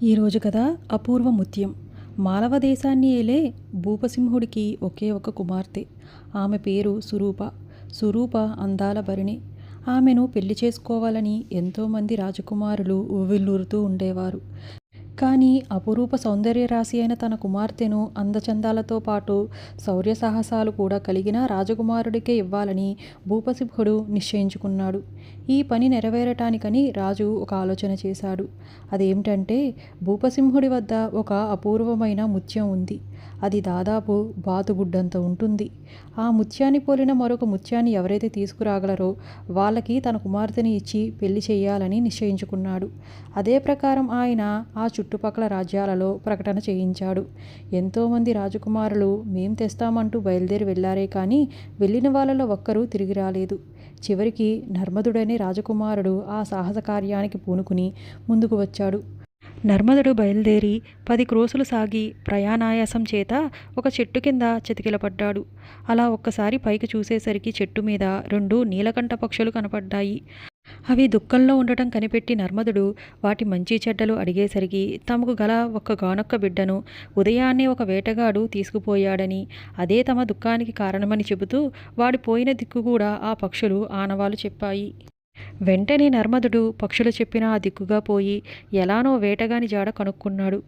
ఈరోజు కథ అపూర్వ ముత్యం. మాలవ దేశాన్ని ఏలే భూపసింహుడికి ఒకే ఒక కుమార్తె. ఆమె పేరు సురూప. సురూప అందాల భరిణి. ఆమెను పెళ్లి చేసుకోవాలని ఎంతోమంది రాజకుమారులు ఉవ్విళ్ళూరుతూ ఉండేవారు. కానీ అపురూప సౌందర్య రాశి అయిన తన కుమార్తెను అందచందాలతో పాటు శౌర్య సాహసాలు కూడా కలిగిన రాజకుమారుడికే ఇవ్వాలని భూపసింహుడు నిశ్చయించుకున్నాడు. ఈ పని నెరవేరటానికని రాజు ఒక ఆలోచన చేశాడు. అదేమిటంటే, భూపసింహుడి వద్ద ఒక అపూర్వమైన ముత్యం ఉంది. అది దాదాపు బాతుగుడ్డంత ఉంటుంది. ఆ ముత్యాన్ని పోలిన మరొక ముత్యాన్ని ఎవరైతే తీసుకురాగలరో వాళ్ళకి తన కుమార్తెని ఇచ్చి పెళ్లి చేయాలని నిశ్చయించుకున్నాడు. అదే ప్రకారం ఆయన ఆ చుట్టుపక్కల రాజ్యాలలో ప్రకటన చేయించాడు. ఎంతోమంది రాజకుమారులు మేం తెస్తామంటూ బయలుదేరి వెళ్లారే కానీ వెళ్ళిన వాళ్ళలో ఒక్కరూ తిరిగి రాలేదు. చివరికి నర్మదుడనే రాజకుమారుడు ఆ సాహస కార్యానికి పూనుకుని ముందుకు వచ్చాడు. నర్మదుడు బయలుదేరి 10 క్రోసులు సాగి ప్రయాణాయాసం చేత ఒక చెట్టు కింద చతికిలపడ్డాడు. అలా ఒక్కసారి పైకి చూసేసరికి చెట్టు మీద 2 నీలకంఠ పక్షులు కనపడ్డాయి. అవి దుఃఖంలో ఉండటం కనిపెట్టి నర్మదుడు వాటి మంచి చెడ్డలు అడిగేసరికి తమకు గల ఒక్కగానొక్క బిడ్డను ఉదయాన్నే ఒక వేటగాడు తీసుకుపోయాడని, అదే తమ దుఃఖానికి కారణమని చెబుతూ వాడి పోయిన దిక్కు కూడా ఆ పక్షులు ఆనవాలు చెప్పాయి. వెంటనే నర్మదుడు పక్షులు చెప్పిన ఆ దిక్కుగా పోయి ఎలానో వేటగాని జాడ కనుక్కున్నాడు.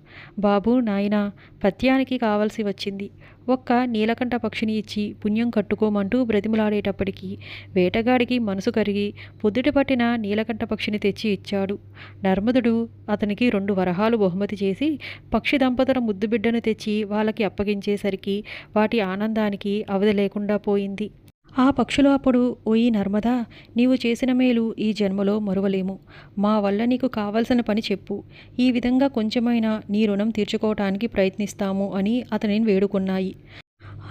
బాబూ నాయనా, పత్యానికి కావలసి వచ్చింది. ఒక్క నీలకంఠ పక్షిని ఇచ్చి పుణ్యం కట్టుకోమంటూ బ్రతిమలాడేటప్పటికీ వేటగాడికి మనసు కరిగి పొద్దుట పట్టిన నీలకంఠ పక్షిని తెచ్చి ఇచ్చాడు. నర్మదుడు అతనికి 2 వరహాలు బహుమతి చేసి పక్షి దంపతుల ముద్దు బిడ్డను తెచ్చి వాళ్ళకి అప్పగించేసరికి వాటి ఆనందానికి అవధి లేకుండా పోయింది. ఆ పక్షులు అప్పుడు, ఓయి నర్మదా, నీవు చేసిన మేలు ఈ జన్మలో మరువలేము. మా వల్ల నీకు కావలసిన పని చెప్పు. ఈ విధంగా కొంచెమైనా నీ రుణం తీర్చుకోవటానికి ప్రయత్నిస్తాము అని అతనిని వేడుకున్నాయి.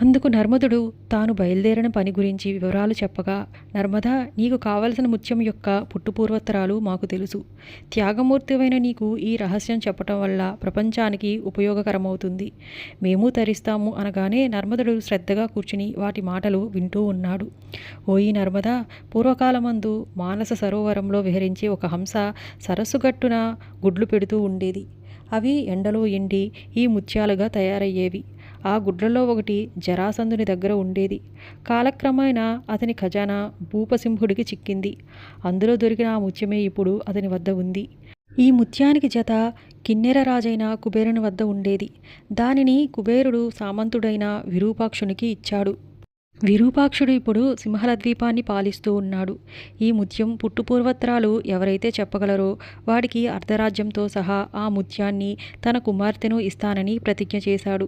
అందుకు నర్మదుడు తాను బయలుదేరిన పని గురించి వివరాలు చెప్పగా, నర్మదా, నీకు కావలసిన ముత్యం యొక్క పుట్టుపూర్వోత్తరాలు మాకు తెలుసు. త్యాగమూర్తివైన నీకు ఈ రహస్యం చెప్పటం వల్ల ప్రపంచానికి ఉపయోగకరమవుతుంది. మేము తరిస్తాము అనగానే నర్మదుడు శ్రద్ధగా కూర్చుని వాటి మాటలు వింటూ ఉన్నాడు. ఓయి నర్మదా, పూర్వకాలమందు మానస సరోవరంలో విహరించే ఒక హంస సరస్సు గట్టున గుడ్లు పెడుతూ ఉండేది. అవి ఎండలో ఎండి ఈ ముత్యాలుగా తయారయ్యేవి. ఆ గుడ్లలో ఒకటి జరాసంధుని దగ్గర ఉండేది. కాలక్రమేణా అతని ఖజానా భూపసింహుడికి చిక్కింది. అందులో దొరికిన ఆ ముత్యమే ఇప్పుడు అతని వద్ద ఉంది. ఈ ముత్యానికి జత కిన్నెర రాజైన కుబేరుని వద్ద ఉండేది. దానిని కుబేరుడు సామంతుడైన విరూపాక్షునికి ఇచ్చాడు. విరూపాక్షుడు ఇప్పుడు సింహళ ద్వీపాన్ని పాలిస్తూ ఉన్నాడు. ఈ ముత్యం పుట్టుపూర్వత్రాలు ఎవరైతే చెప్పగలరో వాడికి అర్ధరాజ్యంతో సహా ఆ ముత్యాన్ని తన కుమార్తెను ఇస్తానని ప్రతిజ్ఞ చేశాడు.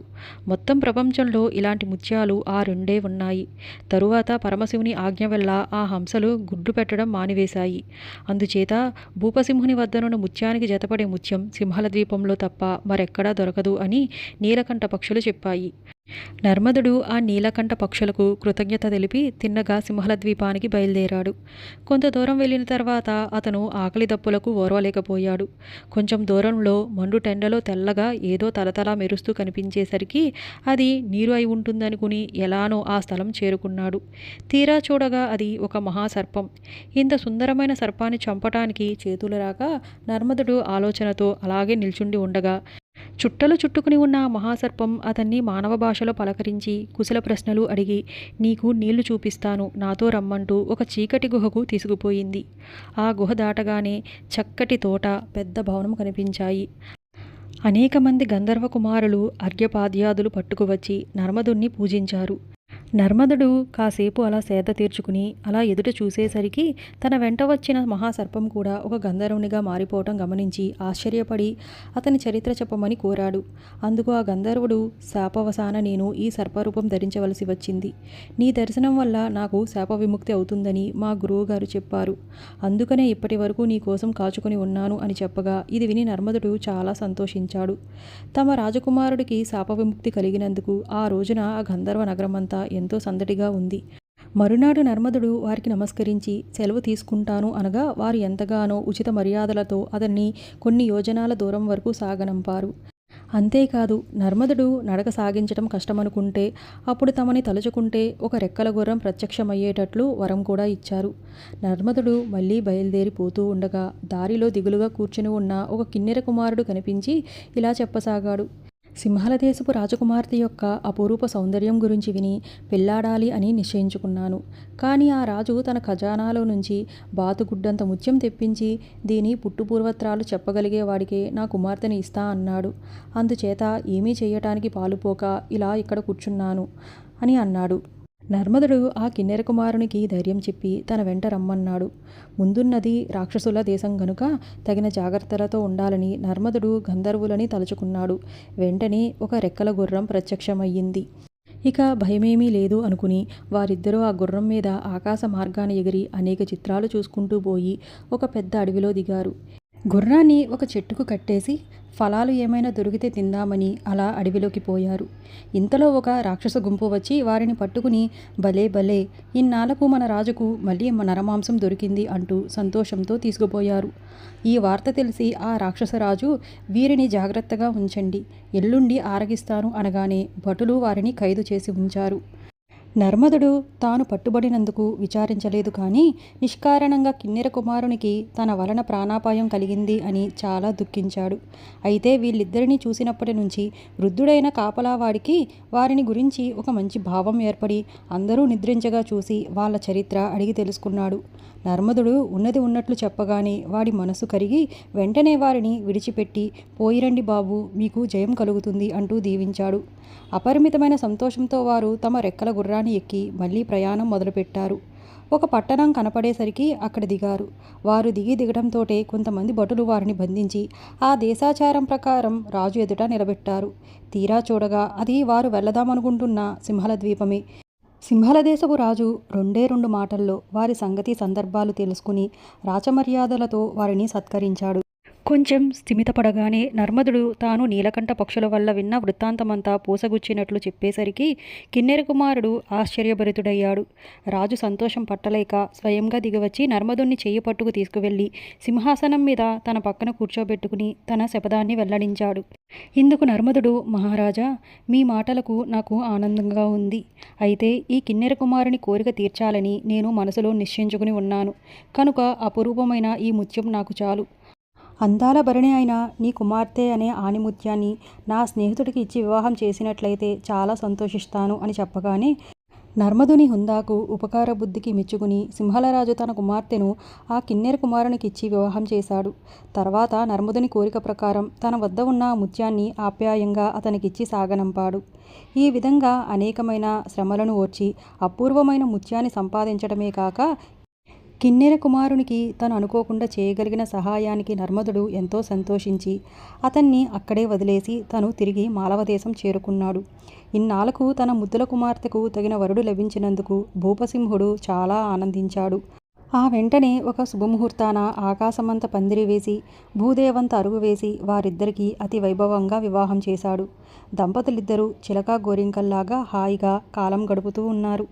మొత్తం ప్రపంచంలో ఇలాంటి ముత్యాలు ఆ 2 ఉన్నాయి. తరువాత పరమశివుని ఆజ్ఞ వల్ల ఆ హంసలు గుడ్లు పెట్టడం మానివేశాయి. అందుచేత భూపసింహుని వద్దనున్న ముత్యానికి జతపడే ముత్యం సింహళ ద్వీపంలో తప్ప మరెక్కడా దొరకదు అని నీలకంఠ పక్షులు చెప్పాయి. నర్మదుడు ఆ నీలకంఠ పక్షులకు కృతజ్ఞత తెలిపి తిన్నగా సింహళ ద్వీపానికి బయలుదేరాడు. కొంత దూరం వెళ్ళిన తర్వాత అతను ఆకలి దప్పులకు ఓర్వలేకపోయాడు. కొంచెం దూరంలో మండుటెండలో తెల్లగా ఏదో తలతలా మెరుస్తూ కనిపించేసరికి అది నీరు అయి ఉంటుందనుకుని ఎలానో ఆ స్థలం చేరుకున్నాడు. తీరా చూడగా అది ఒక మహాసర్పం. ఇంత సుందరమైన సర్పాన్ని చంపటానికి చేతులు రాక నర్మదుడు ఆలోచనతో అలాగే నిల్చుండి ఉండగా చుట్టలు చుట్టుకుని ఉన్న ఆ మహాసర్పం అతన్ని మానవ భాషలో పలకరించి కుశల ప్రశ్నలు అడిగి, నీకు నీళ్లు చూపిస్తాను, నాతో రమ్మంటూ ఒక చీకటి గుహకు తీసుకుపోయింది. ఆ గుహ దాటగానే చక్కటి తోట, పెద్ద భవనం కనిపించాయి. అనేక మంది గంధర్వ కుమారులు అర్ఘ్యపాద్యాదులు పట్టుకువచ్చి నర్మదుణ్ణి పూజించారు. నర్మదుడు కాసేపు అలా సేద తీర్చుకుని అలా ఎదుట చూసేసరికి తన వెంట వచ్చిన మహాసర్పం కూడా ఒక గంధర్వునిగా మారిపోవటం గమనించి ఆశ్చర్యపడి అతని చరిత్ర చెప్పమని కోరాడు. అందుకు ఆ గంధర్వుడు, శాపవసాన నేను ఈ సర్పరూపం ధరించవలసి వచ్చింది. నీ దర్శనం వల్ల నాకు శాప విముక్తి అవుతుందని మా గురువుగారు చెప్పారు. అందుకనే ఇప్పటి వరకు నీ కోసం కాచుకొని ఉన్నాను అని చెప్పగా ఇది విని నర్మదుడు చాలా సంతోషించాడు. తమ రాజకుమారుడికి శాప విముక్తి కలిగినందుకు ఆ రోజున ఆ గంధర్వ నగరమంతా ఎంతో సందడిగా ఉంది. మరునాడు నర్మదుడు వారికి నమస్కరించి సెలవు తీసుకుంటాను అనగా వారు ఎంతగానో ఉచిత మర్యాదలతో అతన్ని కొన్ని యోజనాల దూరం వరకు సాగనంపారు. అంతేకాదు నర్మదుడు నడక సాగించటం కష్టమనుకుంటే అప్పుడు తమని తలుచుకుంటే ఒక రెక్కల గుర్రం ప్రత్యక్షమయ్యేటట్లు వరం కూడా ఇచ్చారు. నర్మదుడు మళ్ళీ బయలుదేరి పోతూ ఉండగా దారిలో దిగులుగా కూర్చుని ఉన్న ఒక కిన్నెర కుమారుడు కనిపించి ఇలా చెప్పసాగాడు. సింహల దేశపు రాజకుమార్తె యొక్క అపురూప సౌందర్యం గురించి విని పెళ్లాడాలి అని నిశ్చయించుకున్నాను. కానీ ఆ రాజు తన ఖజానాలో నుంచి బాతుగుడ్డంత ముత్యం తెప్పించి దీని పుట్టుపూర్వత్రాలు చెప్పగలిగే వాడికే నా కుమార్తెని ఇస్తా అన్నాడు. అందుచేత ఏమీ చెయ్యటానికి పాలుపోక ఇలా ఇక్కడ కూర్చున్నాను అని అన్నాడు. నర్మదుడు ఆ కిన్నెర కుమారునికి ధైర్యం చెప్పి తన వెంట రమ్మన్నాడు. ముందున్నది రాక్షసుల దేశం గనుక తగిన జాగ్రత్తలతో ఉండాలని నర్మదుడు గంధర్వులని తలుచుకున్నాడు. వెంటనే ఒక రెక్కల గుర్రం ప్రత్యక్షమయ్యింది. ఇక భయమేమీ లేదు అనుకుని వారిద్దరూ ఆ గుర్రం మీద ఆకాశ మార్గాన ఎగిరి అనేక చిత్రాలు చూసుకుంటూ పోయి ఒక పెద్ద అడవిలో దిగారు. గుర్రాన్ని ఒక చెట్టుకు కట్టేసి ఫలాలు ఏమైనా దొరికితే తిందామని అలా అడవిలోకి పోయారు. ఇంతలో ఒక రాక్షస గుంపు వచ్చి వారిని పట్టుకుని భలే భలే, ఇన్నాళ్లకు మన రాజుకు మళ్ళీ నరమాంసం దొరికింది అంటూ సంతోషంతో తీసుకుపోయారు. ఈ వార్త తెలిసి ఆ రాక్షసరాజు వీరిని జాగ్రత్తగా ఉంచండి, ఎల్లుండి ఆరగిస్తాను అనగానే భటులు వారిని ఖైదు చేసి ఉంచారు. నర్మదుడు తాను పట్టుబడినందుకు విచారించలేదు కానీ నిష్కారణంగా కిన్నెర కుమారునికి తన వలన ప్రాణాపాయం కలిగింది అని చాలా దుఃఖించాడు. అయితే వీళ్ళిద్దరినీ చూసినప్పటి నుంచి వృద్ధుడైన కాపలావాడికి వారిని గురించి ఒక మంచి భావం ఏర్పడి అందరూ నిద్రించగా చూసి వాళ్ళ చరిత్ర అడిగి తెలుసుకున్నాడు. నర్మదుడు ఉన్నది ఉన్నట్లు చెప్పగానే వాడి మనసు కరిగి వెంటనే వారిని విడిచిపెట్టి పోయిరండి బాబు, మీకు జయం కలుగుతుంది అంటూ దీవించాడు. అపరిమితమైన సంతోషంతో వారు తమ రెక్కల గుర్రాన్ని ఎక్కి మళ్ళీ ప్రయాణం మొదలుపెట్టారు. ఒక పట్టణం కనపడేసరికి అక్కడ దిగారు. వారు దిగడంతోటే కొంతమంది భటులు వారిని బంధించి ఆ దేశాచారం ప్రకారం రాజు ఎదుట నిలబెట్టారు. తీరా చూడగా అది వారు వెళ్లదామనుకుంటున్న సింహల ద్వీపమే. సింహల దేశపు రాజు 2 మాటల్లో వారి సంగతి సందర్భాలు తెలుసుకుని రాచమర్యాదలతో వారిని సత్కరించాడు. కొంచెం స్థిమితపడగానే నర్మదుడు తాను నీలకంఠ పక్షుల వల్ల విన్న వృత్తాంతమంతా పూసగుచ్చినట్లు చెప్పేసరికి కిన్నెర కుమారుడు ఆశ్చర్యభరితుడయ్యాడు. రాజు సంతోషం పట్టలేక స్వయంగా దిగవచ్చి నర్మదుణ్ణి చెయ్యి పట్టుకు తీసుకువెళ్ళి సింహాసనం మీద తన పక్కన కూర్చోబెట్టుకుని తన శపథాన్ని వెల్లడించాడు. ఇందుకు నర్మదుడు, మహారాజా, మీ మాటలకు నాకు ఆనందంగా ఉంది. అయితే ఈ కిన్నెర కుమారుని కోరిక తీర్చాలని నేను మనసులో నిశ్చయించుకుని ఉన్నాను. కనుక అపురూపమైన ఈ ముత్యం నాకు చాలు. అందాల భరణి అయిన నీ కుమార్తె అనే ఆణిముత్యాన్ని నా స్నేహితుడికి ఇచ్చి వివాహం చేసినట్లయితే చాలా సంతోషిస్తాను అని చెప్పగానే నర్మదుని హుందాకు ఉపకార బుద్ధికి మెచ్చుకుని సింహలరాజు తన కుమార్తెను ఆ కిన్నెర కుమారునికి ఇచ్చి వివాహం చేశాడు. తర్వాత నర్మదుని కోరిక ప్రకారం తన వద్ద ఉన్న ముత్యాన్ని ఆప్యాయంగా అతనికిచ్చి సాగనంపాడు. ఈ విధంగా అనేకమైన శ్రమలను ఓర్చి అపూర్వమైన ముత్యాన్ని సంపాదించడమే కాక కిన్నెర కుమారునికి తను అనుకోకుండా చేయగలిగిన సహాయానికి నర్మదుడు ఎంతో సంతోషించి అతన్ని అక్కడే వదిలేసి తను తిరిగి మాలవదేశం చేరుకున్నాడు. ఇన్నాళ్లకు తన ముద్దుల కుమార్తెకు తగిన వరుడు లభించినందుకు భూపసింహుడు చాలా ఆనందించాడు. ఆ వెంటనే ఒక శుభముహూర్తాన ఆకాశమంత పందిరి వేసి భూదేవంత అరుగు వేసి వారిద్దరికీ అతి వైభవంగా వివాహం చేశాడు. దంపతులిద్దరూ చిలకా గోరింకల్లాగా హాయిగా కాలం గడుపుతూ ఉన్నారు.